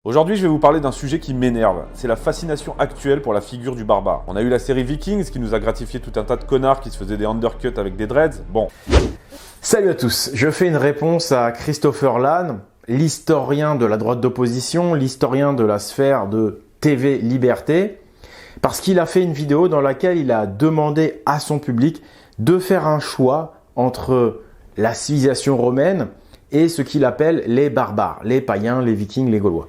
Aujourd'hui, je vais vous parler d'un sujet qui m'énerve. C'est la fascination actuelle pour la figure du barbare. On a eu la série Vikings qui nous a gratifié tout un tas de connards qui se faisaient des undercuts avec des dreads. Bon. Salut à tous, je fais une réponse à Christopher Lann, l'historien de la droite d'opposition, l'historien de la sphère de TV Liberté, parce qu'il a fait une vidéo dans laquelle il a demandé à son public de faire un choix entre la civilisation romaine et ce qu'il appelle les barbares, les païens, les vikings, les gaulois.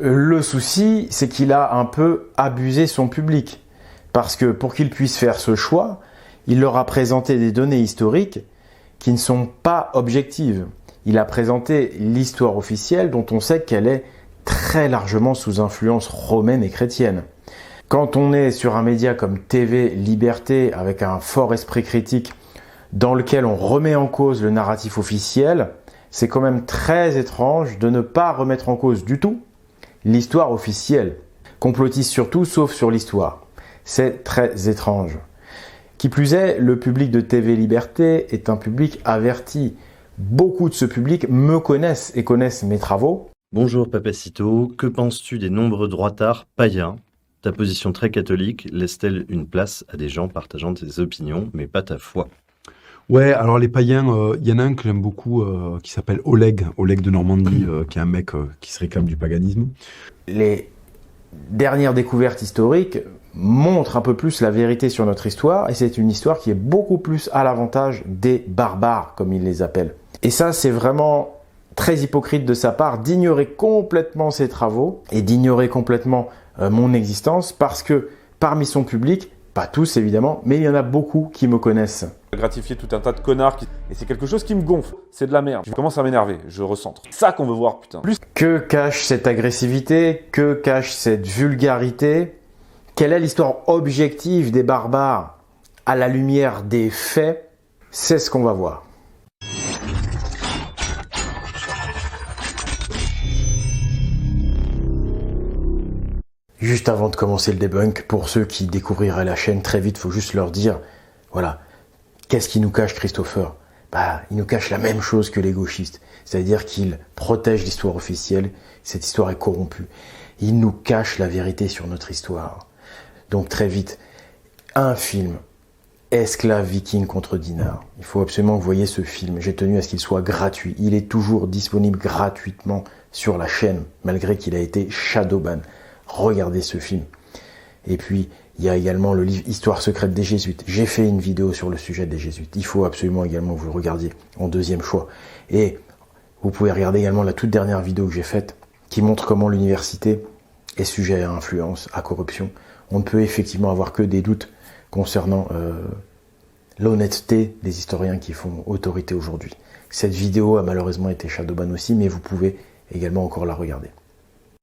Le souci, c'est qu'il a un peu abusé son public, parce que pour qu'il puisse faire ce choix, il leur a présenté des données historiques qui ne sont pas objectives. Il a présenté l'histoire officielle dont on sait qu'elle est très largement sous influence romaine et chrétienne. Quand on est sur un média comme TV Liberté avec un fort esprit critique dans lequel on remet en cause le narratif officiel, c'est quand même très étrange de ne pas remettre en cause du tout l'histoire officielle. Complotiste surtout, sauf sur l'histoire. C'est très étrange. Qui plus est, le public de TV Liberté est un public averti. Beaucoup de ce public me connaissent et connaissent mes travaux. Bonjour Papacito, que penses-tu des nombreux droitards païens? Ta position très catholique laisse-t-elle une place à des gens partageant tes opinions, mais pas ta foi? Ouais, alors les païens, y en a un que j'aime beaucoup qui s'appelle Oleg de Normandie, qui est un mec qui se réclame du paganisme. Les dernières découvertes historiques montrent un peu plus la vérité sur notre histoire, et c'est une histoire qui est beaucoup plus à l'avantage des barbares, comme ils les appellent. Et ça, c'est vraiment très hypocrite de sa part d'ignorer complètement ses travaux et d'ignorer complètement mon existence, parce que parmi son public, pas tous évidemment, mais il y en a beaucoup qui me connaissent. Gratifier tout un tas de connards et c'est quelque chose qui me gonfle. C'est de la merde. Je commence à m'énerver. Je recentre. C'est ça qu'on veut voir, putain. Que cache cette agressivité? Que cache cette vulgarité? Quelle est l'histoire objective des barbares à la lumière des faits? C'est ce qu'on va voir. Juste avant de commencer le debunk, pour ceux qui découvriraient la chaîne très vite, il faut juste leur dire, voilà, qu'est-ce qu'il nous cache Christopher? Il nous cache la même chose que les gauchistes, c'est-à-dire qu'il protège l'histoire officielle, cette histoire est corrompue. Il nous cache la vérité sur notre histoire. Donc très vite, un film, Esclave Viking contre Dinard. Il faut absolument que vous voyez ce film, j'ai tenu à ce qu'il soit gratuit. Il est toujours disponible gratuitement sur la chaîne, malgré qu'il a été shadowban. Regardez ce film. Et puis, il y a également le livre Histoire secrète des Jésuites. J'ai fait une vidéo sur le sujet des Jésuites. Il faut absolument également que vous le regardiez en deuxième choix. Et vous pouvez regarder également la toute dernière vidéo que j'ai faite qui montre comment l'université est sujet à influence, à corruption. On ne peut effectivement avoir que des doutes concernant l'honnêteté des historiens qui font autorité aujourd'hui. Cette vidéo a malheureusement été shadowban aussi, mais vous pouvez également encore la regarder.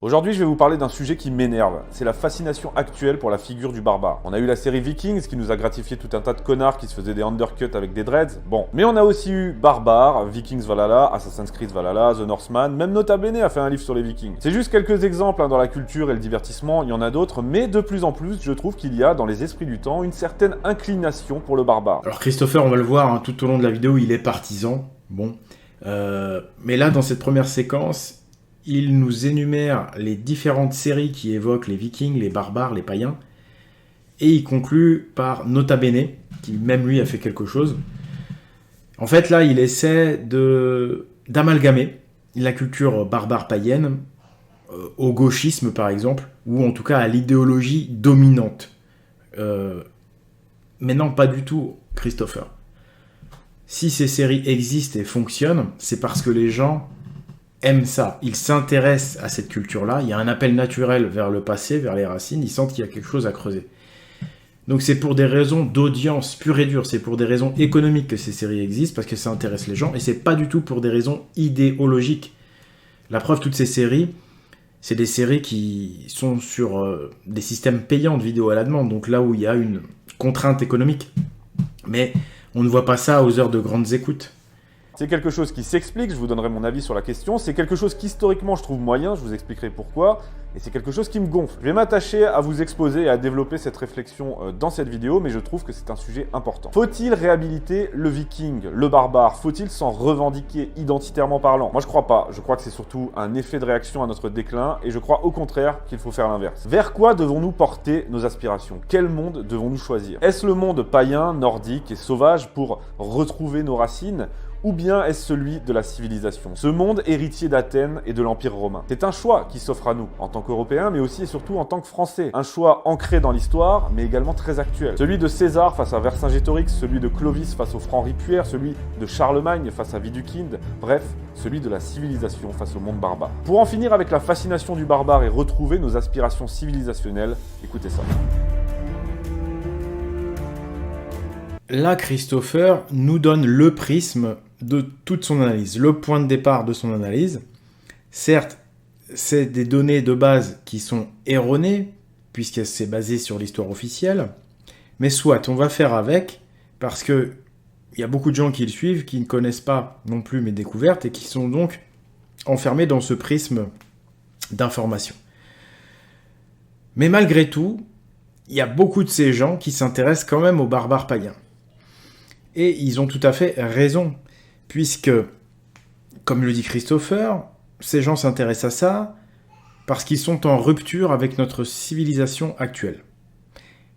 Aujourd'hui, je vais vous parler d'un sujet qui m'énerve. C'est la fascination actuelle pour la figure du barbare. On a eu la série Vikings qui nous a gratifié tout un tas de connards qui se faisaient des undercuts avec des dreads. Bon. Mais on a aussi eu Barbare, Vikings Valhalla, Assassin's Creed Valhalla, The Northman, même Nota Bene a fait un livre sur les Vikings. C'est juste quelques exemples dans la culture et le divertissement, il y en a d'autres, mais de plus en plus, je trouve qu'il y a dans les esprits du temps une certaine inclination pour le barbare. Alors Christopher, on va le voir tout au long de la vidéo, il est partisan. Bon. Mais là, dans cette première séquence, il nous énumère les différentes séries qui évoquent les vikings, les barbares, les païens. Et il conclut par Nota Bene, qui même lui a fait quelque chose. En fait, là, il essaie d'amalgamer la culture barbare païenne au gauchisme, par exemple, ou en tout cas à l'idéologie dominante. Mais non, pas du tout, Christopher. Si ces séries existent et fonctionnent, c'est parce que les gens aiment ça, ils s'intéressent à cette culture-là, il y a un appel naturel vers le passé, vers les racines, ils sentent qu'il y a quelque chose à creuser. Donc c'est pour des raisons d'audience pure et dure, c'est pour des raisons économiques que ces séries existent, parce que ça intéresse les gens, et c'est pas du tout pour des raisons idéologiques. La preuve, toutes ces séries, c'est des séries qui sont sur des systèmes payants de vidéos à la demande, donc là où il y a une contrainte économique. Mais on ne voit pas ça aux heures de grandes écoutes. C'est quelque chose qui s'explique, je vous donnerai mon avis sur la question, c'est quelque chose qu'historiquement je trouve moyen, je vous expliquerai pourquoi, et c'est quelque chose qui me gonfle. Je vais m'attacher à vous exposer et à développer cette réflexion dans cette vidéo, mais je trouve que c'est un sujet important. Faut-il réhabiliter le viking, le barbare? Faut-il s'en revendiquer identitairement parlant? Moi je crois pas, je crois que c'est surtout un effet de réaction à notre déclin, et je crois au contraire qu'il faut faire l'inverse. Vers quoi devons-nous porter nos aspirations? Quel monde devons-nous choisir? Est-ce le monde païen, nordique et sauvage pour retrouver nos racines? Ou bien est-ce celui de la civilisation? Ce monde héritier d'Athènes et de l'Empire romain. C'est un choix qui s'offre à nous, en tant qu'Européens, mais aussi et surtout en tant que Français. Un choix ancré dans l'histoire, mais également très actuel. Celui de César face à Vercingétorix, celui de Clovis face au franc ripuaire, celui de Charlemagne face à Widukind, bref, celui de la civilisation face au monde barbare. Pour en finir avec la fascination du barbare et retrouver nos aspirations civilisationnelles, écoutez ça. Là, Christopher nous donne le prisme de toute son analyse, le point de départ de son analyse. Certes, c'est des données de base qui sont erronées, puisque c'est basé sur l'histoire officielle, mais soit, on va faire avec, parce que il y a beaucoup de gens qui le suivent, qui ne connaissent pas non plus mes découvertes, et qui sont donc enfermés dans ce prisme d'information. Mais malgré tout, il y a beaucoup de ces gens qui s'intéressent quand même aux barbares païens. Et ils ont tout à fait raison, puisque, comme le dit Christopher, ces gens s'intéressent à ça parce qu'ils sont en rupture avec notre civilisation actuelle.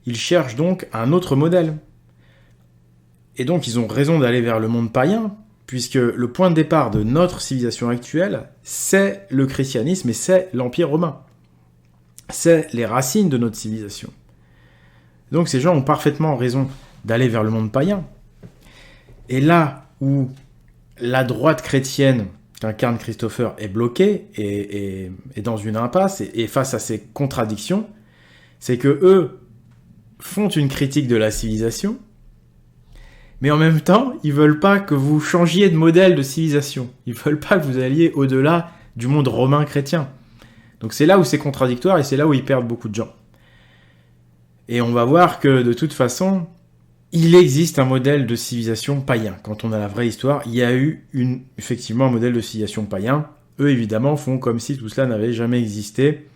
Ils cherchent donc un autre modèle. Et donc ils ont raison d'aller vers le monde païen, puisque le point de départ de notre civilisation actuelle, c'est le christianisme et c'est l'Empire romain. C'est les racines de notre civilisation. Donc ces gens ont parfaitement raison d'aller vers le monde païen. Et là où la droite chrétienne qu'incarne Christopher est bloquée et dans une impasse et face à ces contradictions, c'est que eux font une critique de la civilisation, mais en même temps, ils veulent pas que vous changiez de modèle de civilisation. Ils veulent pas que vous alliez au-delà du monde romain chrétien. Donc c'est là où c'est contradictoire et c'est là où ils perdent beaucoup de gens. Et on va voir que de toute façon, il existe un modèle de civilisation païen. Quand on a la vraie histoire, il y a eu effectivement un modèle de civilisation païen. Eux, évidemment, font comme si tout cela n'avait jamais existé.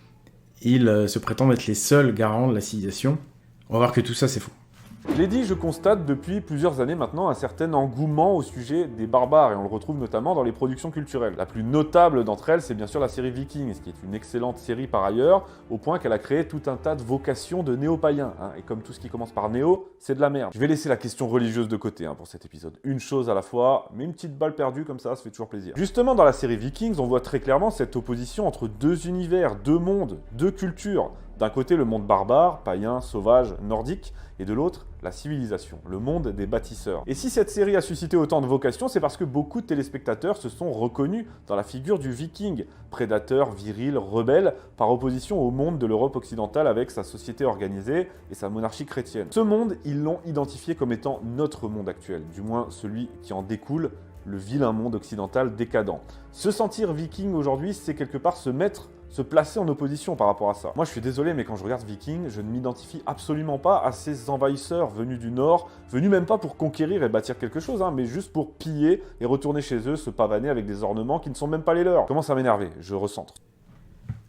Ils se prétendent être les seuls garants de la civilisation. On va voir que tout ça, c'est faux. Je l'ai dit, je constate depuis plusieurs années maintenant un certain engouement au sujet des barbares, et on le retrouve notamment dans les productions culturelles. La plus notable d'entre elles, c'est bien sûr la série Vikings, qui est une excellente série par ailleurs, au point qu'elle a créé tout un tas de vocations de néo-païens. Et comme tout ce qui commence par néo, c'est de la merde. Je vais laisser la question religieuse de côté pour cet épisode. Une chose à la fois, mais une petite balle perdue comme ça fait toujours plaisir. Justement, dans la série Vikings, on voit très clairement cette opposition entre deux univers, deux mondes, deux cultures. D'un côté, le monde barbare, païen, sauvage, nordique, et de l'autre, la civilisation, le monde des bâtisseurs. Et si cette série a suscité autant de vocations, c'est parce que beaucoup de téléspectateurs se sont reconnus dans la figure du viking, prédateur, viril, rebelle, par opposition au monde de l'Europe occidentale avec sa société organisée et sa monarchie chrétienne. Ce monde, ils l'ont identifié comme étant notre monde actuel, du moins celui qui en découle, le vilain monde occidental décadent. Se sentir viking aujourd'hui, c'est quelque part se placer en opposition par rapport à ça. Moi, je suis désolé, mais quand je regarde Vikings, je ne m'identifie absolument pas à ces envahisseurs venus du Nord, venus même pas pour conquérir et bâtir quelque chose, mais juste pour piller et retourner chez eux, se pavaner avec des ornements qui ne sont même pas les leurs. Commence à m'énerver, je recentre.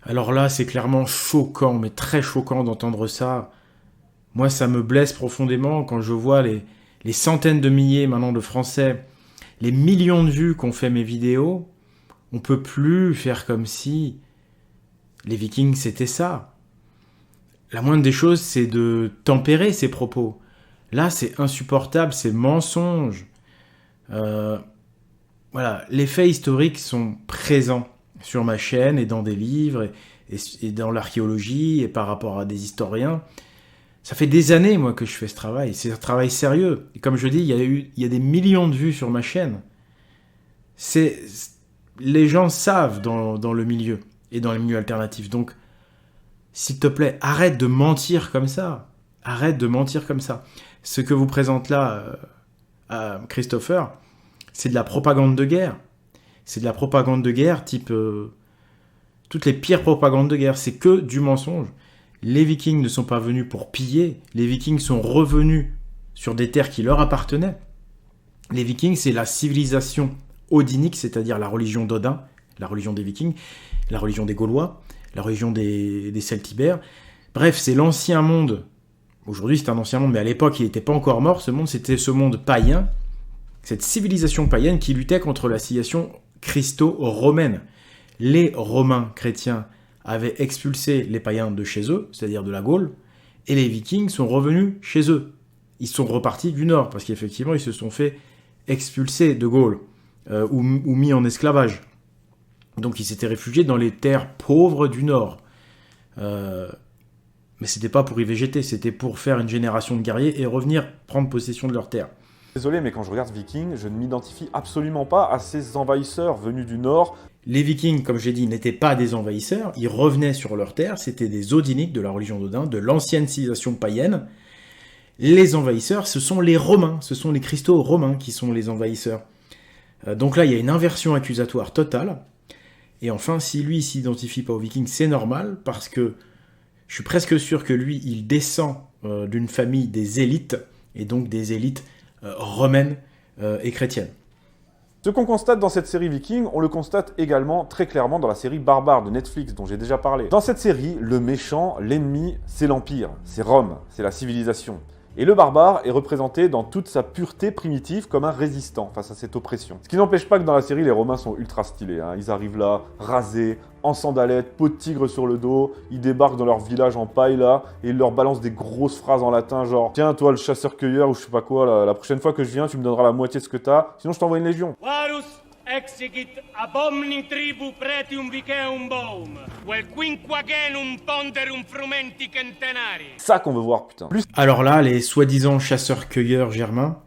Alors là, c'est clairement choquant, mais très choquant d'entendre ça. Moi, ça me blesse profondément quand je vois les centaines de milliers maintenant de Français, les millions de vues qu'ont fait mes vidéos. On peut plus faire comme si les Vikings, c'était ça. La moindre des choses, c'est de tempérer ces propos. Là, c'est insupportable, c'est mensonge. Voilà, les faits historiques sont présents sur ma chaîne et dans des livres et dans l'archéologie et par rapport à des historiens. Ça fait des années, moi, que je fais ce travail. C'est un travail sérieux. Et comme je dis, il y a des millions de vues sur ma chaîne. Les gens savent dans le milieu et dans les milieux alternatifs. Donc, s'il te plaît, arrête de mentir comme ça. Arrête de mentir comme ça. Ce que vous présente là, à Christopher, c'est de la propagande de guerre. C'est de la propagande de guerre type... toutes les pires propagandes de guerre, c'est que du mensonge. Les Vikings ne sont pas venus pour piller. Les Vikings sont revenus sur des terres qui leur appartenaient. Les Vikings, c'est la civilisation odinique, c'est-à-dire la religion d'Odin, la religion des Vikings, la religion des Gaulois, la religion des Celtibères. Bref, c'est l'ancien monde. Aujourd'hui, c'est un ancien monde, mais à l'époque, il n'était pas encore mort. Ce monde, c'était ce monde païen, cette civilisation païenne qui luttait contre la civilisation christo-romaine. Les Romains chrétiens avaient expulsé les païens de chez eux, c'est-à-dire de la Gaule, et les Vikings sont revenus chez eux. Ils sont repartis du nord, parce qu'effectivement, ils se sont fait expulser de Gaule, ou mis en esclavage. Donc ils s'étaient réfugiés dans les terres pauvres du nord. Mais c'était pas pour y végéter, c'était pour faire une génération de guerriers et revenir prendre possession de leurs terres. Désolé, mais quand je regarde Vikings, je ne m'identifie absolument pas à ces envahisseurs venus du nord. Les Vikings, comme j'ai dit, n'étaient pas des envahisseurs, ils revenaient sur leurs terres, c'était des Odiniques de la religion d'Odin, de l'ancienne civilisation païenne. Les envahisseurs, ce sont les Romains, ce sont les Christo-Romains qui sont les envahisseurs. Donc là, il y a une inversion accusatoire totale. Et enfin, si lui, il s'identifie pas aux Vikings, c'est normal, parce que je suis presque sûr que lui, il descend d'une famille des élites, et donc des élites romaines et chrétiennes. Ce qu'on constate dans cette série Viking, on le constate également très clairement dans la série Barbare de Netflix dont j'ai déjà parlé. Dans cette série, le méchant, l'ennemi, c'est l'Empire, c'est Rome, c'est la civilisation. Et le barbare est représenté dans toute sa pureté primitive comme un résistant face à cette oppression. Ce qui n'empêche pas que dans la série, les Romains sont ultra stylés. Ils arrivent là, rasés, en sandalettes, peau de tigre sur le dos, ils débarquent dans leur village en paille là, et ils leur balancent des grosses phrases en latin genre « Tiens, toi le chasseur-cueilleur ou je sais pas quoi, la prochaine fois que je viens, tu me donneras la moitié de ce que t'as, sinon je t'envoie une légion. » Varus exigit ab omni tribu pretium viceum boum, vel quinquagenum ponderum frumenti centenari. Ça qu'on veut voir, putain. Alors là, les soi-disant chasseurs-cueilleurs germains,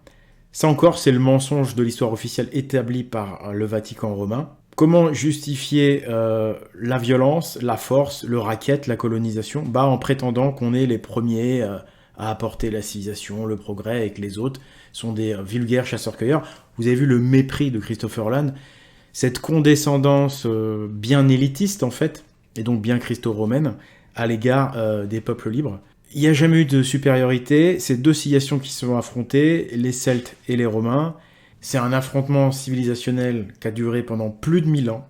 ça encore, c'est le mensonge de l'histoire officielle établie par le Vatican romain. Comment justifier la violence, la force, le racket, la colonisation ? En prétendant qu'on est les premiers à apporter la civilisation, le progrès, et que les autres sont des vulgaires chasseurs-cueilleurs. Vous avez vu le mépris de Christopher Lan, cette condescendance bien élitiste en fait, et donc bien christo-romaine, à l'égard des peuples libres. Il n'y a jamais eu de supériorité, c'est deux civilisations qui se sont affrontées, les Celtes et les Romains. C'est un affrontement civilisationnel qui a duré pendant plus de 1000 ans.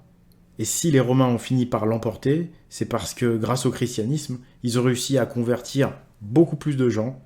Et si les Romains ont fini par l'emporter, c'est parce que grâce au christianisme, ils ont réussi à convertir beaucoup plus de gens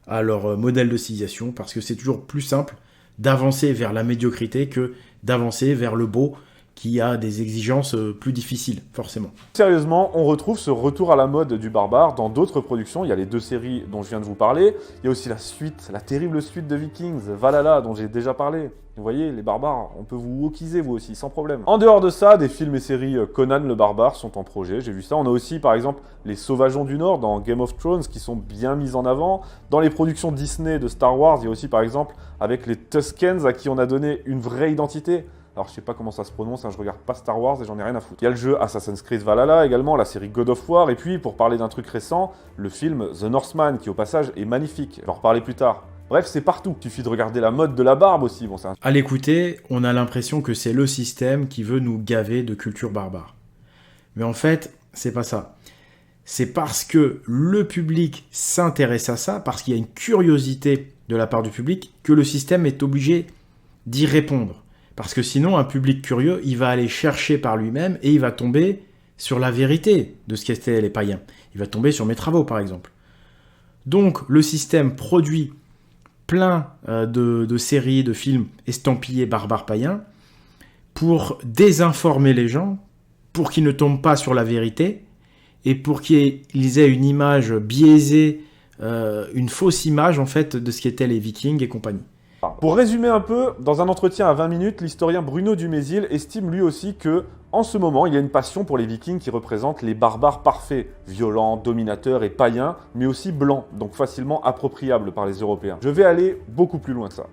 à leur modèle de civilisation, parce que c'est toujours plus simple d'avancer vers la médiocrité que d'avancer vers le beau, qui a des exigences plus difficiles, forcément. Sérieusement, on retrouve ce retour à la mode du barbare dans d'autres productions. Il y a les 2 séries dont je viens de vous parler. Il y a aussi la suite, la terrible suite de Vikings, Valhalla, dont j'ai déjà parlé. Vous voyez, les barbares, on peut vous wokiser vous aussi, sans problème. En dehors de ça, des films et séries Conan le barbare sont en projet, j'ai vu ça. On a aussi, par exemple, les Sauvageons du Nord dans Game of Thrones, qui sont bien mis en avant. Dans les productions Disney de Star Wars, il y a aussi, par exemple, avec les Tuscans, à qui on a donné une vraie identité. Alors je sais pas comment ça se prononce, je regarde pas Star Wars et j'en ai rien à foutre. Il y a le jeu Assassin's Creed Valhalla également, la série God of War, et puis pour parler d'un truc récent, le film The Northman, qui au passage est magnifique. Je vais en reparler plus tard. Bref, c'est partout. Il suffit de regarder la mode de la barbe aussi. Bon, À l'écouter, on a l'impression que c'est le système qui veut nous gaver de culture barbare. Mais en fait, c'est pas ça. C'est parce que le public s'intéresse à ça, parce qu'il y a une curiosité de la part du public, que le système est obligé d'y répondre. Parce que sinon, un public curieux, il va aller chercher par lui-même et il va tomber sur la vérité de ce qu'étaient les païens. Il va tomber sur mes travaux, par exemple. Donc, le système produit plein de séries, de films estampillés barbares païens pour désinformer les gens, pour qu'ils ne tombent pas sur la vérité et pour qu'ils aient une image biaisée, une fausse image, en fait, de ce qu'étaient les Vikings et compagnie. Pour résumer un peu, dans un entretien à 20 minutes, l'historien Bruno Dumézil estime lui aussi que, en ce moment, il y a une passion pour les Vikings qui représentent les barbares parfaits, violents, dominateurs et païens, mais aussi blancs, donc facilement appropriables par les Européens. Je vais aller beaucoup plus loin que ça.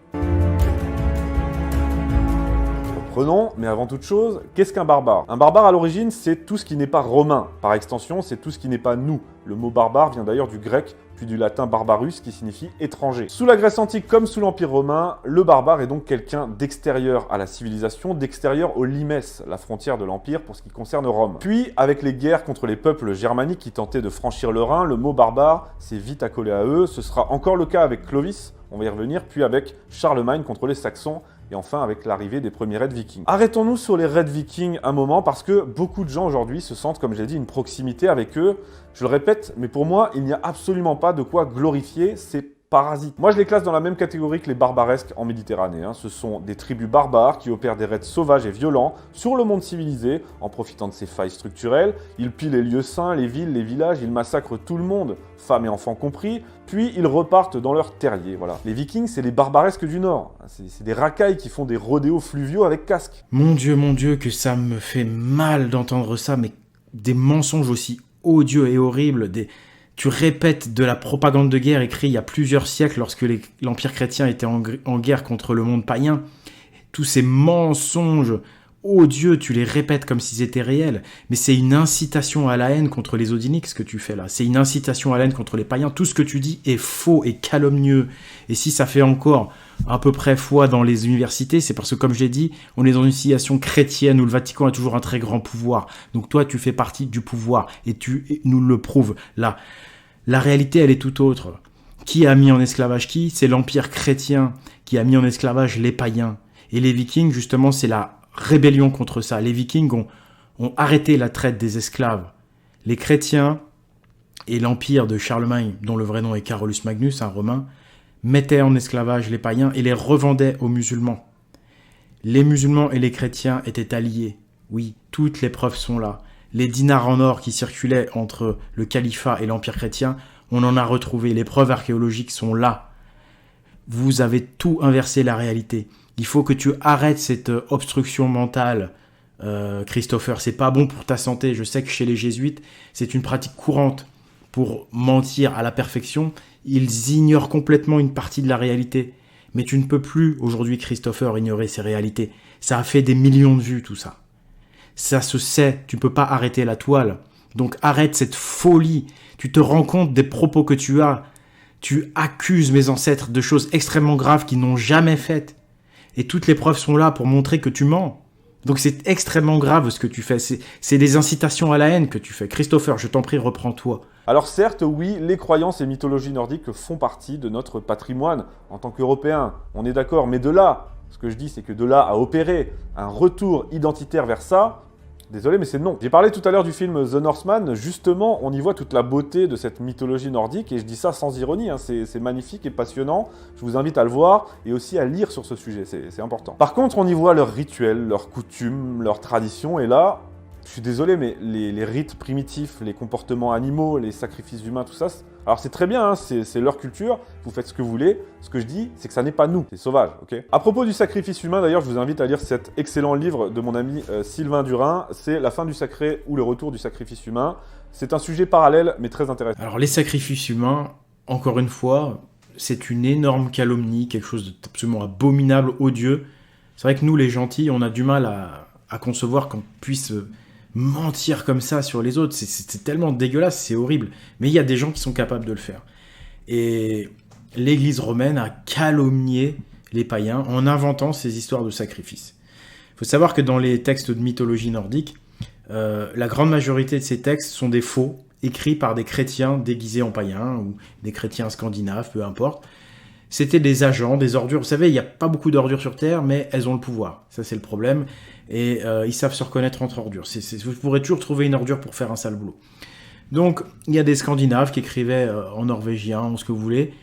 Reprenons, mais avant toute chose, qu'est-ce qu'un barbare ? Un barbare à l'origine, c'est tout ce qui n'est pas romain. Par extension, c'est tout ce qui n'est pas nous. Le mot barbare vient d'ailleurs du grec, puis du latin barbarus qui signifie étranger. Sous la Grèce antique comme sous l'Empire romain, le barbare est donc quelqu'un d'extérieur à la civilisation, d'extérieur au limes, la frontière de l'Empire pour ce qui concerne Rome. Puis, avec les guerres contre les peuples germaniques qui tentaient de franchir le Rhin, le mot barbare s'est vite accolé à eux. Ce sera encore le cas avec Clovis, on va y revenir, puis avec Charlemagne contre les Saxons, et enfin avec l'arrivée des premiers raids vikings. Arrêtons-nous sur les raids vikings un moment parce que beaucoup de gens aujourd'hui se sentent, comme j'ai dit, une proximité avec eux. Je le répète, mais pour moi, il n'y a absolument pas de quoi glorifier ces parasites. Moi, je les classe dans la même catégorie que les barbaresques en Méditerranée. Ce sont des tribus barbares qui opèrent des raids sauvages et violents sur le monde civilisé en profitant de ses failles structurelles. Ils pillent les lieux saints, les villes, les villages, ils massacrent tout le monde, femmes et enfants compris, puis ils repartent dans leur terrier. Voilà. Les Vikings, c'est les barbaresques du Nord. C'est des racailles qui font des rodéos fluviaux avec casque. Mon Dieu, que ça me fait mal d'entendre ça, mais des mensonges aussi odieux et horribles, Tu répètes de la propagande de guerre écrite il y a plusieurs siècles lorsque l'Empire chrétien était en guerre contre le monde païen. Tous ces mensonges odieux, tu les répètes comme s'ils étaient réels. Mais c'est une incitation à la haine contre les Odiniques, ce que tu fais là. C'est une incitation à la haine contre les païens. Tout ce que tu dis est faux et calomnieux. Et si ça fait encore à peu près foi dans les universités, c'est parce que, comme je l'ai dit, on est dans une civilisation chrétienne où le Vatican a toujours un très grand pouvoir. Donc toi, tu fais partie du pouvoir et tu nous le prouves là. La réalité, elle est tout autre. Qui a mis en esclavage qui? C'est l'Empire chrétien qui a mis en esclavage les païens. Et les Vikings, justement, c'est la rébellion contre ça. Les Vikings ont arrêté la traite des esclaves. Les chrétiens et l'Empire de Charlemagne, dont le vrai nom est Carolus Magnus, un romain, mettaient en esclavage les païens et les revendaient aux musulmans. Les musulmans et les chrétiens étaient alliés. Oui, toutes les preuves sont là. Les dinars en or qui circulaient entre le califat et l'Empire chrétien, on en a retrouvé. Les preuves archéologiques sont là. Vous avez tout inversé la réalité. Il faut que tu arrêtes cette obstruction mentale, Christopher. C'est pas bon pour ta santé. Je sais que chez les jésuites, c'est une pratique courante pour mentir à la perfection. Ils ignorent complètement une partie de la réalité. Mais tu ne peux plus, aujourd'hui, Christopher, ignorer ces réalités. Ça a fait des millions de vues, tout ça. Ça se sait, tu ne peux pas arrêter la toile. Donc arrête cette folie. Tu te rends compte des propos que tu as. Tu accuses mes ancêtres de choses extrêmement graves qu'ils n'ont jamais faites. Et toutes les preuves sont là pour montrer que tu mens. Donc c'est extrêmement grave ce que tu fais. C'est des incitations à la haine que tu fais. Christopher, je t'en prie, reprends-toi. Alors certes, oui, les croyances et mythologies nordiques font partie de notre patrimoine en tant qu'Européens. On est d'accord, mais de là, ce que je dis, c'est que de là à opérer un retour identitaire vers ça, désolé, mais c'est non. J'ai parlé tout à l'heure du film The Northman, justement, on y voit toute la beauté de cette mythologie nordique, et je dis ça sans ironie, c'est magnifique et passionnant. Je vous invite à le voir, et aussi à lire sur ce sujet, c'est important. Par contre, on y voit leurs rituels, leurs coutumes, leurs traditions, et là, je suis désolé, mais les rites primitifs, les comportements animaux, les sacrifices humains, tout ça, alors c'est très bien, c'est leur culture, vous faites ce que vous voulez. Ce que je dis, c'est que ça n'est pas nous, c'est sauvage, ok? À propos du sacrifice humain, d'ailleurs, je vous invite à lire cet excellent livre de mon ami Sylvain Durin, c'est La fin du sacré ou le retour du sacrifice humain. C'est un sujet parallèle, mais très intéressant. Alors les sacrifices humains, encore une fois, c'est une énorme calomnie, quelque chose d'absolument abominable, odieux. C'est vrai que nous, les gentils, on a du mal à concevoir qu'on puisse mentir comme ça sur les autres. C'est tellement dégueulasse, c'est horrible. Mais il y a des gens qui sont capables de le faire. Et l'Église romaine a calomnié les païens en inventant ces histoires de sacrifices. Il faut savoir que dans les textes de mythologie nordique, la grande majorité de ces textes sont des faux, écrits par des chrétiens déguisés en païens, ou des chrétiens scandinaves, peu importe. C'était des agents, des ordures. Vous savez, il n'y a pas beaucoup d'ordures sur Terre, mais elles ont le pouvoir. Ça, c'est le problème. Et ils savent se reconnaître entre ordures. Vous pourrez toujours trouver une ordure pour faire un sale boulot. Donc, il y a des Scandinaves qui écrivaient en norvégien, en ce que vous voulez.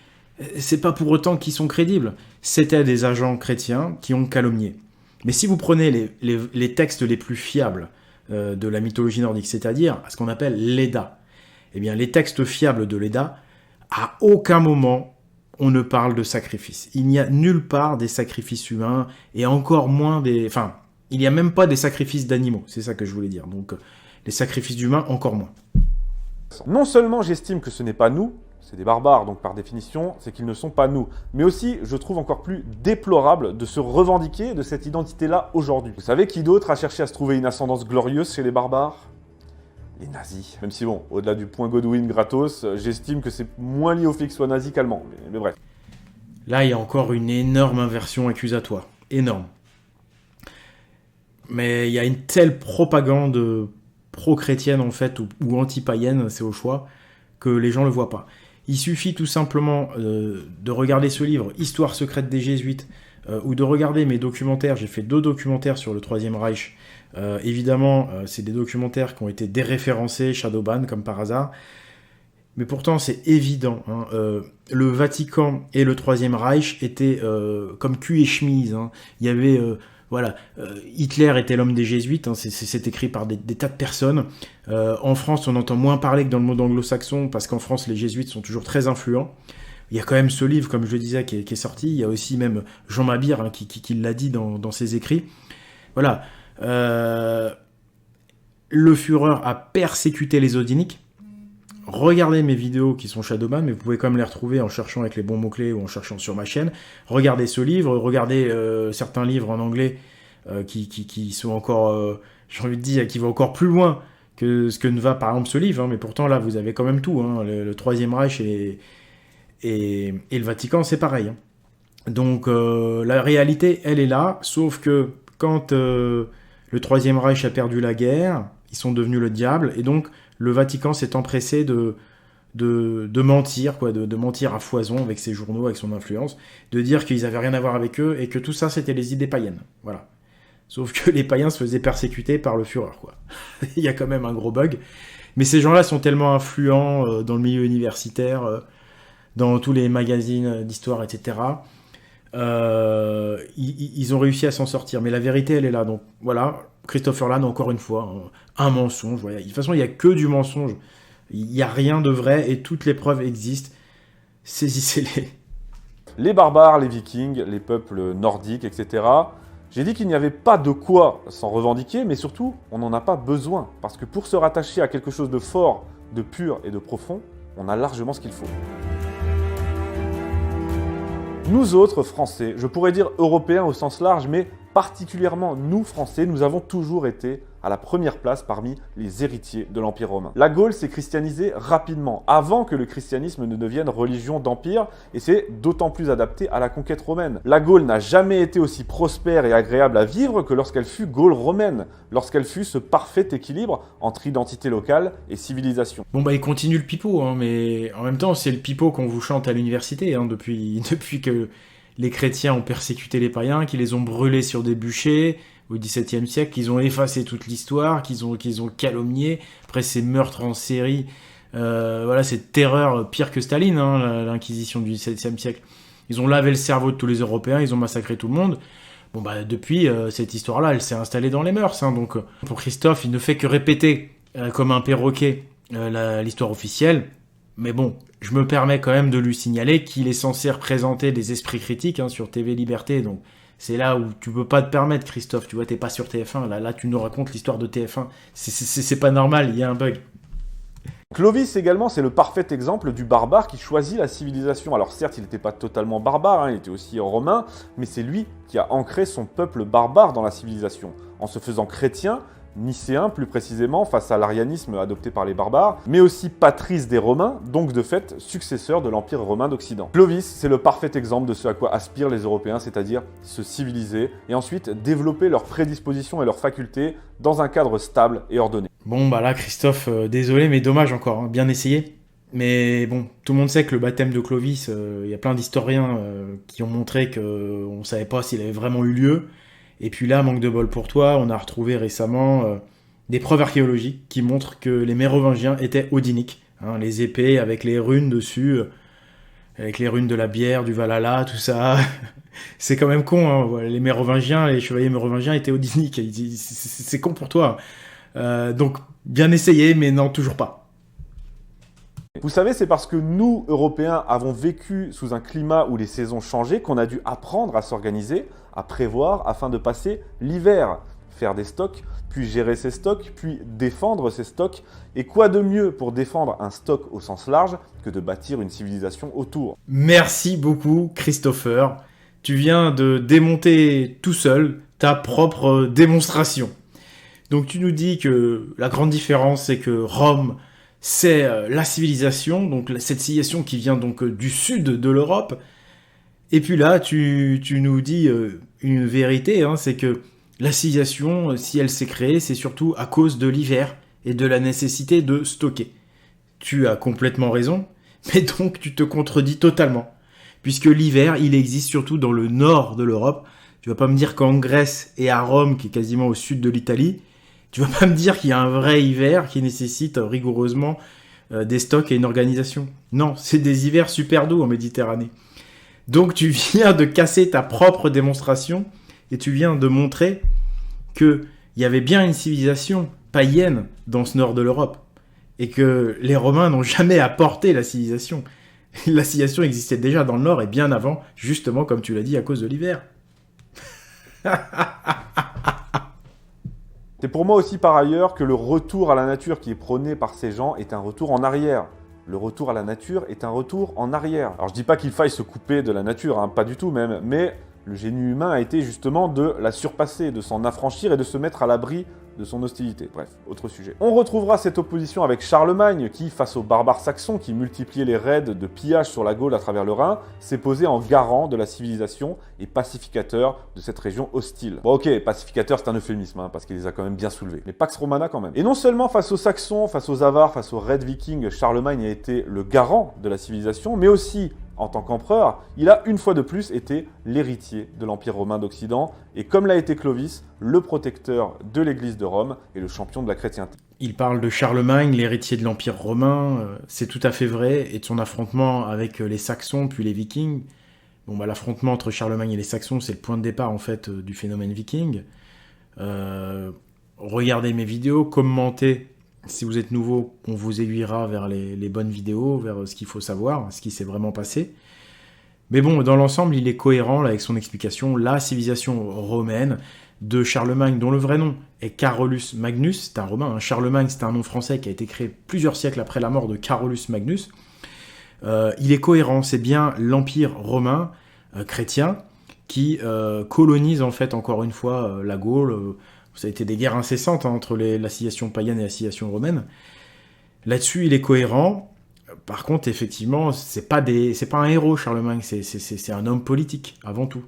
C'est pas pour autant qu'ils sont crédibles. C'était des agents chrétiens qui ont calomnié. Mais si vous prenez les textes les plus fiables de la mythologie nordique, c'est-à-dire ce qu'on appelle l'Edda, eh bien, les textes fiables de l'Edda, à aucun moment on ne parle de sacrifice. Il n'y a nulle part des sacrifices humains, et encore moins des... Enfin, il n'y a même pas des sacrifices d'animaux, c'est ça que je voulais dire. Donc, les sacrifices humains, encore moins. Non seulement j'estime que ce n'est pas nous, c'est des barbares, donc par définition, c'est qu'ils ne sont pas nous. Mais aussi, je trouve encore plus déplorable de se revendiquer de cette identité-là aujourd'hui. Vous savez qui d'autre a cherché à se trouver une ascendance glorieuse chez les barbares ? Les nazis. Même si bon, au-delà du point Godwin gratos, j'estime que c'est moins lié au fait que soit nazi qu'allemand. Mais bref. Là, il y a encore une énorme inversion accusatoire. Énorme. Mais il y a une telle propagande pro-chrétienne, en fait, ou anti-païenne, c'est au choix, que les gens ne le voient pas. Il suffit tout simplement de regarder ce livre, Histoire secrète des Jésuites, ou de regarder mes documentaires. J'ai fait 2 documentaires sur le Troisième Reich. Évidemment, c'est des documentaires qui ont été déréférencés, shadowban, comme par hasard. Mais pourtant, c'est évident. Hein. Le Vatican et le Troisième Reich étaient comme cul et chemise. Hein. Il y avait... Hitler était l'homme des jésuites, hein, c'est écrit par des tas de personnes. En France, on entend moins parler que dans le monde anglo-saxon, parce qu'en France, les jésuites sont toujours très influents. Il y a quand même ce livre, comme je le disais, qui est sorti. Il y a aussi même Jean Mabir, hein, qui l'a dit dans ses écrits. Voilà. Le Führer a persécuté les Odiniques. Regardez mes vidéos qui sont shadowban, mais vous pouvez quand même les retrouver en cherchant avec les bons mots-clés ou en cherchant sur ma chaîne. Regardez ce livre, regardez certains livres en anglais qui sont encore, j'ai envie de dire, qui vont encore plus loin que ce que ne va par exemple ce livre. Hein, mais pourtant là, vous avez quand même tout. Hein, le Troisième Reich et le Vatican, c'est pareil. Hein. Donc la réalité, elle est là, sauf que quand le Troisième Reich a perdu la guerre, ils sont devenus le diable, et donc le Vatican s'est empressé de mentir, quoi, de mentir à foison avec ses journaux, avec son influence, de dire qu'ils n'avaient rien à voir avec eux et que tout ça c'était les idées païennes. Voilà. Sauf que les païens se faisaient persécuter par le Führer, quoi. Il y a quand même un gros bug. Mais ces gens-là sont tellement influents dans le milieu universitaire, dans tous les magazines d'histoire, etc. Ils ont réussi à s'en sortir. Mais la vérité, elle est là. Donc voilà, Christopher Lann, encore une fois, un mensonge. Voilà. De toute façon, il n'y a que du mensonge. Il n'y a rien de vrai et toutes les preuves existent. Saisissez-les. Les barbares, les vikings, les peuples nordiques, etc. J'ai dit qu'il n'y avait pas de quoi s'en revendiquer, mais surtout, on n'en a pas besoin. Parce que pour se rattacher à quelque chose de fort, de pur et de profond, on a largement ce qu'il faut. Nous autres, Français, je pourrais dire Européens au sens large, mais particulièrement nous, Français, nous avons toujours été à la première place parmi les héritiers de l'Empire romain. La Gaule s'est christianisée rapidement, avant que le christianisme ne devienne religion d'empire, et c'est d'autant plus adapté à la conquête romaine. La Gaule n'a jamais été aussi prospère et agréable à vivre que lorsqu'elle fut Gaule romaine, lorsqu'elle fut ce parfait équilibre entre identité locale et civilisation. Bon bah il continue le pipeau, hein, mais en même temps c'est le pipeau qu'on vous chante à l'université, hein, depuis que les chrétiens ont persécuté les païens, qu'ils les ont brûlés sur des bûchers au XVIIe siècle, qu'ils ont effacé toute l'histoire, qu'ils ont calomnié, après ces meurtres en série, voilà, cette terreur pire que Staline, hein, l'inquisition du XVIIe siècle. Ils ont lavé le cerveau de tous les Européens, ils ont massacré tout le monde. Bon bah depuis, cette histoire-là, elle s'est installée dans les mœurs. Hein, donc pour Christophe, il ne fait que répéter comme un perroquet l'histoire officielle. Mais bon, je me permets quand même de lui signaler qu'il est censé représenter des esprits critiques, hein, sur TV Liberté, donc c'est là où tu peux pas te permettre, Christophe, tu vois, t'es pas sur TF1, là tu nous racontes l'histoire de TF1, c'est pas normal, il y a un bug. Clovis également, c'est le parfait exemple du barbare qui choisit la civilisation. Alors certes, il n'était pas totalement barbare, hein, il était aussi romain, mais c'est lui qui a ancré son peuple barbare dans la civilisation, en se faisant chrétien, nicéen plus précisément, face à l'arianisme adopté par les barbares, mais aussi patrice des Romains, donc de fait successeur de l'Empire romain d'Occident. Clovis, c'est le parfait exemple de ce à quoi aspirent les Européens, c'est-à-dire se civiliser et ensuite développer leurs prédispositions et leurs facultés dans un cadre stable et ordonné. Bon bah là Christophe, désolé mais dommage encore, hein, bien essayé. Mais bon, tout le monde sait que le baptême de Clovis, il y a plein d'historiens qui ont montré qu'on ne savait pas s'il avait vraiment eu lieu. Et puis là, manque de bol pour toi, on a retrouvé récemment des preuves archéologiques qui montrent que les Mérovingiens étaient odiniques. Hein, les épées avec les runes dessus, avec les runes de la bière, du Valhalla, tout ça. C'est quand même con, hein. Les Mérovingiens, les chevaliers mérovingiens étaient odiniques. C'est con pour toi. Donc, bien essayé, mais non, toujours pas. Vous savez, c'est parce que nous, Européens, avons vécu sous un climat où les saisons changeaient qu'on a dû apprendre à s'organiser, à prévoir afin de passer l'hiver, faire des stocks, puis gérer ces stocks, puis défendre ces stocks. Et quoi de mieux pour défendre un stock au sens large que de bâtir une civilisation autour? Merci beaucoup, Christopher. Tu viens de démonter tout seul ta propre démonstration. Donc tu nous dis que la grande différence, c'est que Rome, c'est la civilisation, donc cette civilisation qui vient donc du sud de l'Europe. Et puis là, tu nous dis une vérité, hein, c'est que la civilisation, si elle s'est créée, c'est surtout à cause de l'hiver et de la nécessité de stocker. Tu as complètement raison, mais donc tu te contredis totalement. puisque l'hiver, il existe surtout dans le nord de l'Europe. Tu vas pas me dire qu'en Grèce et à Rome, qui est quasiment au sud de l'Italie, tu vas pas me dire qu'il y a un vrai hiver qui nécessite rigoureusement des stocks et une organisation. Non, c'est des hivers super doux en Méditerranée. Donc tu viens de casser ta propre démonstration et tu viens de montrer qu'il y avait bien une civilisation païenne dans ce nord de l'Europe et que les Romains n'ont jamais apporté la civilisation. La civilisation existait déjà dans le nord et bien avant, justement comme tu l'as dit, à cause de l'hiver. C'est pour moi aussi par ailleurs que le retour à la nature qui est prôné par ces gens est un retour en arrière. Le retour à la nature est un retour en arrière. Alors je dis pas qu'il faille se couper de la nature, hein, pas du tout même, mais le génie humain a été justement de la surpasser, de s'en affranchir et de se mettre à l'abri de son hostilité. Bref, autre sujet. On retrouvera cette opposition avec Charlemagne qui, face aux barbares saxons qui multipliaient les raids de pillage sur la Gaule à travers le Rhin, s'est posé en garant de la civilisation et pacificateur de cette région hostile. Bon ok, pacificateur c'est un euphémisme, hein, parce qu'il les a quand même bien soulevés. Mais Pax Romana quand même. Et non seulement face aux Saxons, face aux Avars, face aux raids vikings, Charlemagne a été le garant de la civilisation, mais aussi en tant qu'empereur, il a une fois de plus été l'héritier de l'Empire romain d'Occident, et comme l'a été Clovis, le protecteur de l'Église de Rome et le champion de la chrétienté. Il parle de Charlemagne, l'héritier de l'Empire romain, c'est tout à fait vrai, et de son affrontement avec les Saxons puis les Vikings. Bon, bah, l'affrontement entre Charlemagne et les Saxons, c'est le point de départ en fait du phénomène viking. Regardez mes vidéos, commentez. Si vous êtes nouveau, on vous aiguillera vers les bonnes vidéos, vers ce qu'il faut savoir, ce qui s'est vraiment passé. Mais bon, dans l'ensemble, il est cohérent là, avec son explication. La civilisation romaine de Charlemagne, dont le vrai nom est Carolus Magnus, c'est un romain. Hein. Charlemagne, c'est un nom français qui a été créé plusieurs siècles après la mort de Carolus Magnus. Il est cohérent, c'est bien l'Empire romain chrétien qui colonise en fait encore une fois la Gaule. Ça a été des guerres incessantes hein, entre la civilisation païenne et la civilisation romaine. Là-dessus, il est cohérent. Par contre, effectivement, c'est pas un héros, Charlemagne. C'est un homme politique, avant tout.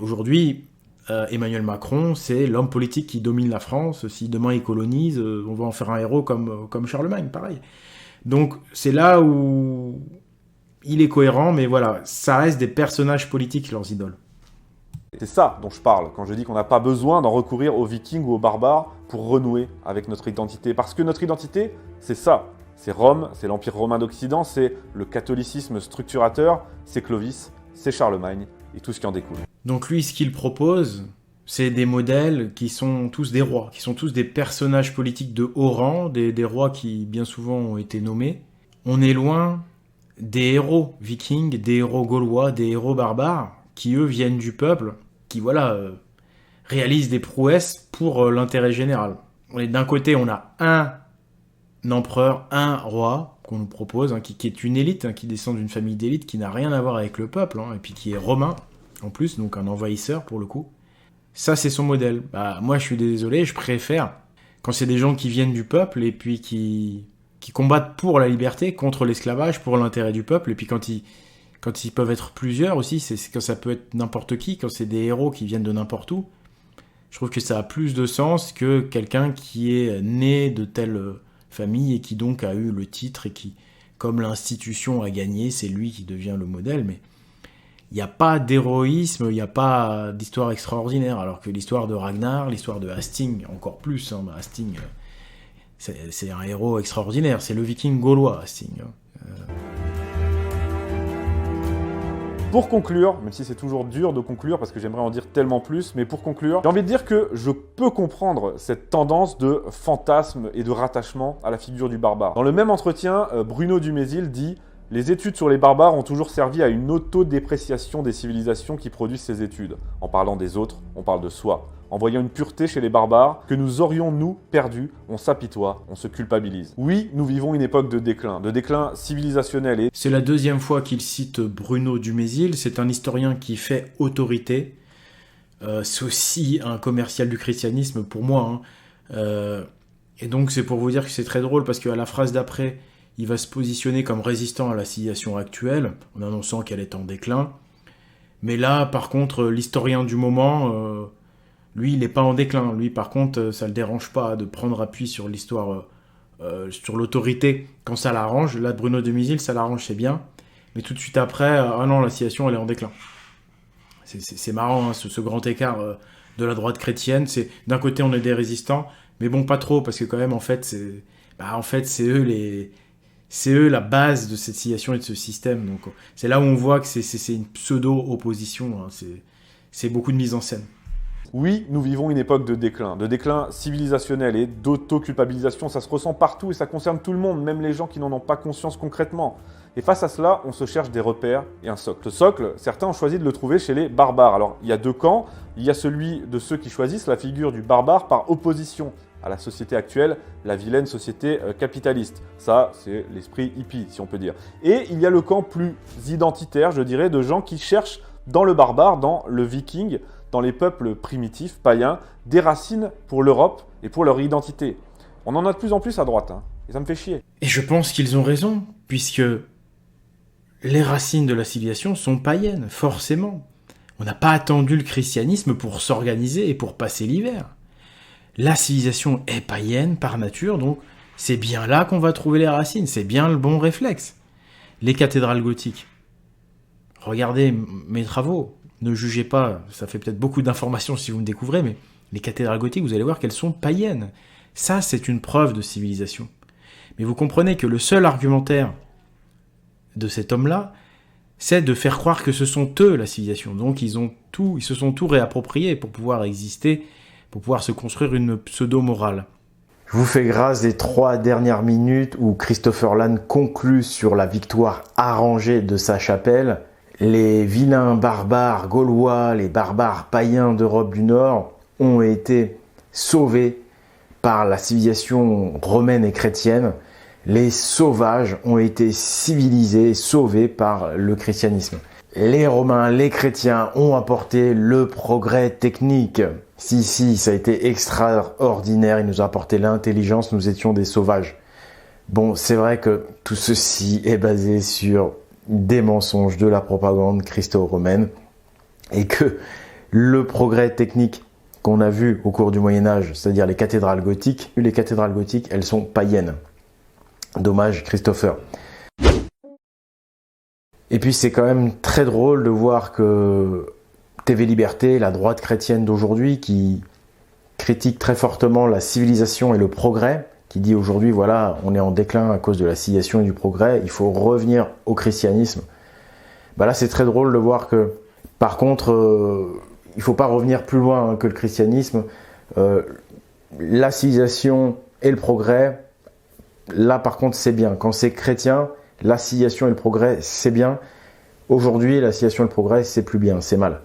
Aujourd'hui, Emmanuel Macron, c'est l'homme politique qui domine la France. Si demain il colonise, on va en faire un héros comme Charlemagne, pareil. Donc, c'est là où il est cohérent, mais voilà, ça reste des personnages politiques, leurs idoles. C'est ça dont je parle quand je dis qu'on n'a pas besoin d'en recourir aux vikings ou aux barbares pour renouer avec notre identité. Parce que notre identité, c'est ça. C'est Rome, c'est l'Empire romain d'Occident, c'est le catholicisme structurateur, c'est Clovis, c'est Charlemagne et tout ce qui en découle. Donc lui, ce qu'il propose, c'est des modèles qui sont tous des rois, qui sont tous des personnages politiques de haut rang, des rois qui bien souvent ont été nommés. On est loin des héros vikings, des héros gaulois, des héros barbares, qui eux viennent du peuple, qui réalisent des prouesses pour l'intérêt général. D'un côté, on a un empereur, un roi qu'on nous propose, hein, qui est une élite, hein, qui descend d'une famille d'élite, qui n'a rien à voir avec le peuple, hein, et puis qui est romain, en plus, donc un envahisseur pour le coup. Ça, c'est son modèle. Bah, moi, je suis désolé, je préfère quand c'est des gens qui viennent du peuple, et puis qui combattent pour la liberté, contre l'esclavage, pour l'intérêt du peuple, et puis quand ils peuvent être plusieurs aussi, c'est quand ça peut être n'importe qui, quand c'est des héros qui viennent de n'importe où, je trouve que ça a plus de sens que quelqu'un qui est né de telle famille et qui donc a eu le titre et qui, comme l'institution a gagné, c'est lui qui devient le modèle. Mais il n'y a pas d'héroïsme, il n'y a pas d'histoire extraordinaire, alors que l'histoire de Ragnar, l'histoire de Hasting, encore plus, hein, Hasting, c'est un héros extraordinaire, c'est le viking gaulois, Hasting. Pour conclure, même si c'est toujours dur de conclure parce que j'aimerais en dire tellement plus, mais pour conclure, j'ai envie de dire que je peux comprendre cette tendance de fantasme et de rattachement à la figure du barbare. Dans le même entretien, Bruno Dumézil dit « Les études sur les barbares ont toujours servi à une autodépréciation des civilisations qui produisent ces études. En parlant des autres, on parle de soi. En voyant une pureté chez les barbares que nous aurions, nous, perdus, on s'apitoie, on se culpabilise. Oui, nous vivons une époque de déclin civilisationnel et... » C'est la deuxième fois qu'il cite Bruno Dumézil, c'est un historien qui fait autorité. C'est aussi un commercial du christianisme pour moi. Hein. Et donc c'est pour vous dire que c'est très drôle parce qu'à la phrase d'après, il va se positionner comme résistant à la civilisation actuelle, en annonçant qu'elle est en déclin. Mais là, par contre, l'historien du moment... lui, il n'est pas en déclin. Lui, par contre, ça ne le dérange pas de prendre appui sur l'histoire, sur l'autorité quand ça l'arrange. Là, Bruno Dumézil, ça l'arrange, c'est bien. mais tout de suite après, ah non, la civilisation, elle est en déclin. C'est marrant, hein, ce grand écart de la droite chrétienne. D'un côté, on est des résistants, mais bon, pas trop, parce que quand même, en fait, c'est eux la base de cette civilisation et de ce système. Donc, c'est là où on voit que c'est une pseudo-opposition. Hein, c'est beaucoup de mise en scène. Oui, nous vivons une époque de déclin civilisationnel et d'auto-culpabilisation. Ça se ressent partout et ça concerne tout le monde, même les gens qui n'en ont pas conscience concrètement. Et face à cela, on se cherche des repères et un socle. Ce socle, certains ont choisi de le trouver chez les barbares. Alors, il y a deux camps. Il y a celui de ceux qui choisissent la figure du barbare par opposition à la société actuelle, la vilaine société capitaliste. Ça, c'est l'esprit hippie, si on peut dire. Et il y a le camp plus identitaire, je dirais, de gens qui cherchent dans le barbare, dans le viking, dans les peuples primitifs, païens, des racines pour l'Europe et pour leur identité. On en a de plus en plus à droite, hein, et ça me fait chier. Et je pense qu'ils ont raison, puisque les racines de la civilisation sont païennes, forcément. On n'a pas attendu le christianisme pour s'organiser et pour passer l'hiver. La civilisation est païenne par nature, donc c'est bien là qu'on va trouver les racines, c'est bien le bon réflexe. Les cathédrales gothiques. Regardez mes travaux, ne jugez pas, ça fait peut-être beaucoup d'informations si vous me découvrez, mais les cathédrales gothiques, vous allez voir qu'elles sont païennes. Ça, c'est une preuve de civilisation. Mais vous comprenez que le seul argumentaire de cet homme-là, c'est de faire croire que ce sont eux la civilisation. Donc ils se sont tout réappropriés pour pouvoir exister, pour pouvoir se construire une pseudo-morale. Je vous fais grâce des 3 dernières minutes où Christopher Lann conclut sur la victoire arrangée de sa chapelle. Les vilains barbares gaulois, les barbares païens d'Europe du Nord ont été sauvés par la civilisation romaine et chrétienne. Les sauvages ont été civilisés, sauvés par le christianisme. Les Romains, les chrétiens ont apporté le progrès technique. Si, ça a été extraordinaire, ils nous ont apporté l'intelligence, nous étions des sauvages. Bon, c'est vrai que tout ceci est basé sur des mensonges de la propagande christo-romaine et que le progrès technique qu'on a vu au cours du Moyen-Âge, c'est-à-dire les cathédrales gothiques, elles sont païennes. Dommage, Christopher. Et puis c'est quand même très drôle de voir que TV Liberté, la droite chrétienne d'aujourd'hui, qui critique très fortement la civilisation et le progrès, qui dit aujourd'hui, voilà, on est en déclin à cause de la civilisation et du progrès, il faut revenir au christianisme. Bah là, c'est très drôle de voir que, par contre, il ne faut pas revenir plus loin que le christianisme. La civilisation et le progrès, là, par contre, c'est bien. Quand c'est chrétien, la civilisation et le progrès, c'est bien. Aujourd'hui, la civilisation et le progrès, c'est plus bien, c'est mal.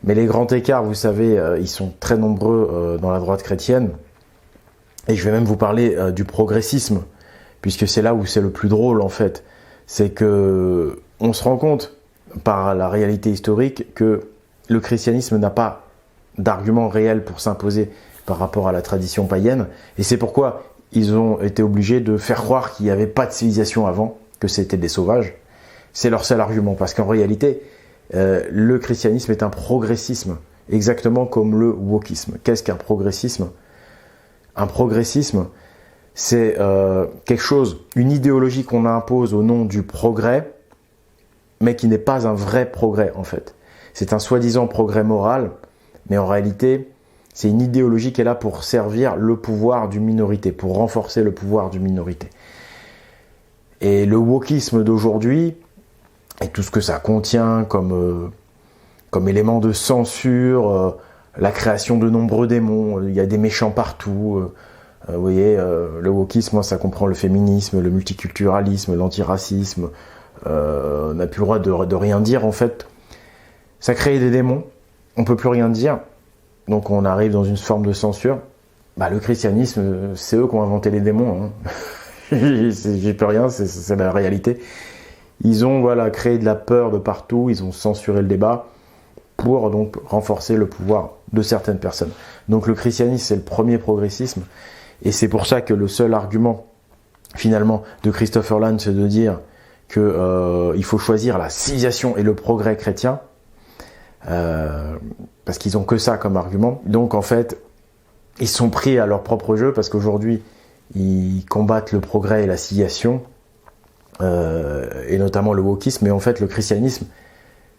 Mais les grands écarts, vous savez, ils sont très nombreux dans la droite chrétienne. Et je vais même vous parler du progressisme, puisque c'est là où c'est le plus drôle, en fait. C'est que on se rend compte, par la réalité historique, que le christianisme n'a pas d'argument réel pour s'imposer par rapport à la tradition païenne. Et c'est pourquoi ils ont été obligés de faire croire qu'il n'y avait pas de civilisation avant, que c'était des sauvages. C'est leur seul argument, parce qu'en réalité, le christianisme est un progressisme, exactement comme le wokisme. Qu'est-ce qu'un progressisme ? Un progressisme, c'est quelque chose, une idéologie qu'on impose au nom du progrès, mais qui n'est pas un vrai progrès en fait. C'est un soi-disant progrès moral, mais en réalité, c'est une idéologie qui est là pour servir le pouvoir d'une minorité, pour renforcer le pouvoir d'une minorité. Et le wokisme d'aujourd'hui, et tout ce que ça contient comme élément de censure, la création de nombreux démons, il y a des méchants partout. Vous voyez, le wokisme, moi, ça comprend le féminisme, le multiculturalisme, l'antiracisme. On n'a plus le droit de rien dire, en fait. Ça crée des démons, on ne peut plus rien dire. Donc on arrive dans une forme de censure. Bah, le christianisme, c'est eux qui ont inventé les démons. Hein. J'y peux rien, c'est la réalité. Ils ont créé de la peur de partout, ils ont censuré le débat pour donc renforcer le pouvoir de certaines personnes. Donc le christianisme, c'est le premier progressisme. Et c'est pour ça que le seul argument, finalement, de Christopher Lann, c'est de dire qu'il faut choisir la civilisation et le progrès chrétien, parce qu'ils ont que ça comme argument. Donc en fait, ils sont pris à leur propre jeu, parce qu'aujourd'hui, ils combattent le progrès et la civilisation, et notamment le wokisme. Mais en fait, le christianisme,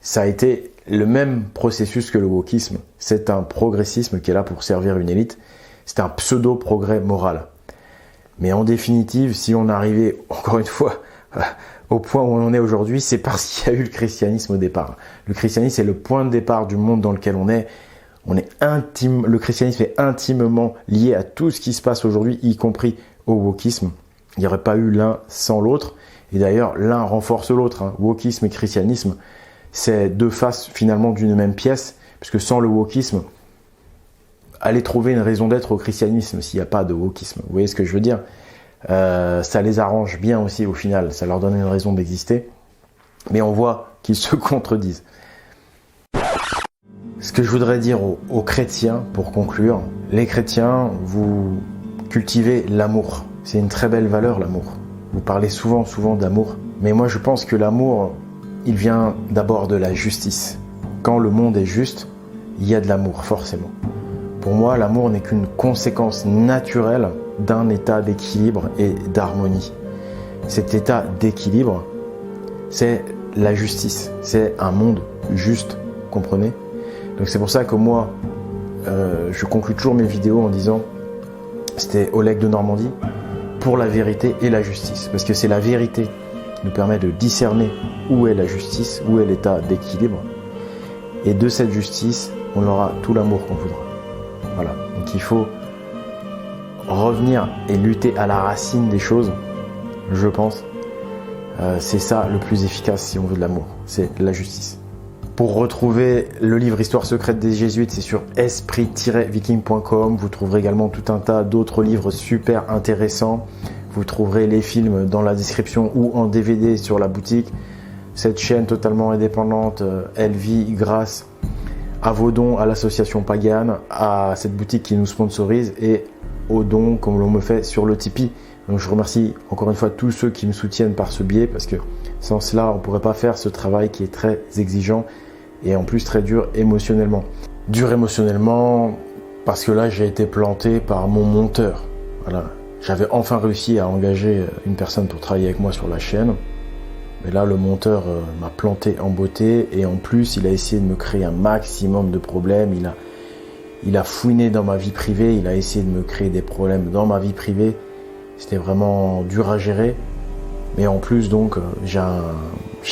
ça a été le même processus que le wokisme. C'est un progressisme qui est là pour servir une élite. C'est un pseudo-progrès moral. Mais en définitive, si on arrivait, encore une fois, au point où on en est aujourd'hui, c'est parce qu'il y a eu le christianisme au départ. Le christianisme, c'est le point de départ du monde dans lequel on est. Le christianisme est intimement lié à tout ce qui se passe aujourd'hui, y compris au wokisme. Il n'y aurait pas eu l'un sans l'autre. Et d'ailleurs, l'un renforce l'autre. Hein. Wokisme et christianisme, c'est deux faces finalement d'une même pièce, puisque sans le wokisme, allez trouver une raison d'être au christianisme s'il n'y a pas de wokisme. Vous voyez ce que je veux dire ? Ça les arrange bien aussi au final, ça leur donne une raison d'exister. Mais on voit qu'ils se contredisent. Ce que je voudrais dire aux chrétiens, pour conclure, les chrétiens, vous cultivez l'amour. C'est une très belle valeur, l'amour. Vous parlez souvent d'amour. Mais moi, je pense que l'amour, il vient d'abord de la justice. Quand le monde est juste, il y a de l'amour, forcément. Pour moi, l'amour n'est qu'une conséquence naturelle d'un état d'équilibre et d'harmonie. Cet état d'équilibre, c'est la justice. C'est un monde juste, comprenez ? Donc c'est pour ça que moi, je conclue toujours mes vidéos en disant, c'était Oleg de Normandie, pour la vérité et la justice. Parce que c'est la vérité qui nous permet de discerner où est la justice, où est l'état d'équilibre. Et de cette justice, on aura tout l'amour qu'on voudra. Voilà. Donc il faut revenir et lutter à la racine des choses, je pense. C'est ça le plus efficace si on veut de l'amour, c'est la justice. Pour retrouver le livre Histoire secrète des Jésuites, c'est sur esprit-viking.com. Vous trouverez également tout un tas d'autres livres super intéressants. Vous trouverez les films dans la description ou en DVD sur la boutique. Cette chaîne totalement indépendante, elle vit grâce à vos dons à l'association Pagan, à cette boutique qui nous sponsorise et aux dons comme l'on me fait sur le Tipeee. Donc je remercie encore une fois tous ceux qui me soutiennent par ce biais parce que sans cela on ne pourrait pas faire ce travail qui est très exigeant et en plus très dur émotionnellement. Dur émotionnellement parce que là j'ai été planté par mon monteur. Voilà. J'avais enfin réussi à engager une personne pour travailler avec moi sur la chaîne. Mais là, le monteur m'a planté en beauté et en plus, il a essayé de me créer un maximum de problèmes. Il a fouiné dans ma vie privée, il a essayé de me créer des problèmes dans ma vie privée. C'était vraiment dur à gérer. Mais en plus, donc, j'ai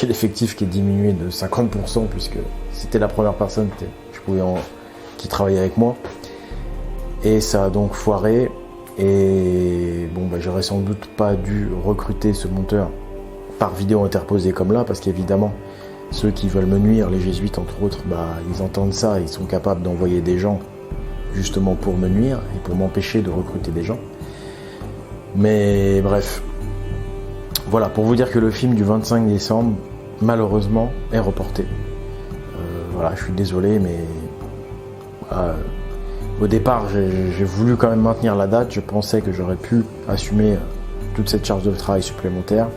l'effectif qui est diminué de 50% puisque c'était la première personne qui travaillait avec moi. Et ça a donc foiré. Et bon, j'aurais sans doute pas dû recruter ce monteur par vidéo interposée comme là, parce qu'évidemment, ceux qui veulent me nuire, les jésuites entre autres, ils entendent ça, ils sont capables d'envoyer des gens justement pour me nuire et pour m'empêcher de recruter des gens. Mais bref, voilà, pour vous dire que le film du 25 décembre, malheureusement, est reporté. Voilà, je suis désolé, mais au départ, j'ai voulu quand même maintenir la date, je pensais que j'aurais pu assumer toute cette charge de travail supplémentaire.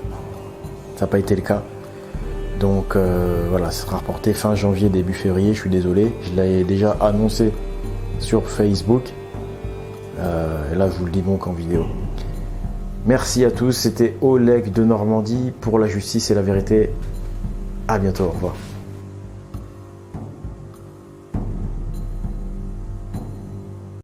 Ça n'a pas été le cas. Donc voilà, ça sera reporté fin janvier, début février, je suis désolé. Je l'avais déjà annoncé sur Facebook. Et là, je vous le dis donc en vidéo. Merci à tous, c'était Oleg de Normandie pour la justice et la vérité. À bientôt, au revoir.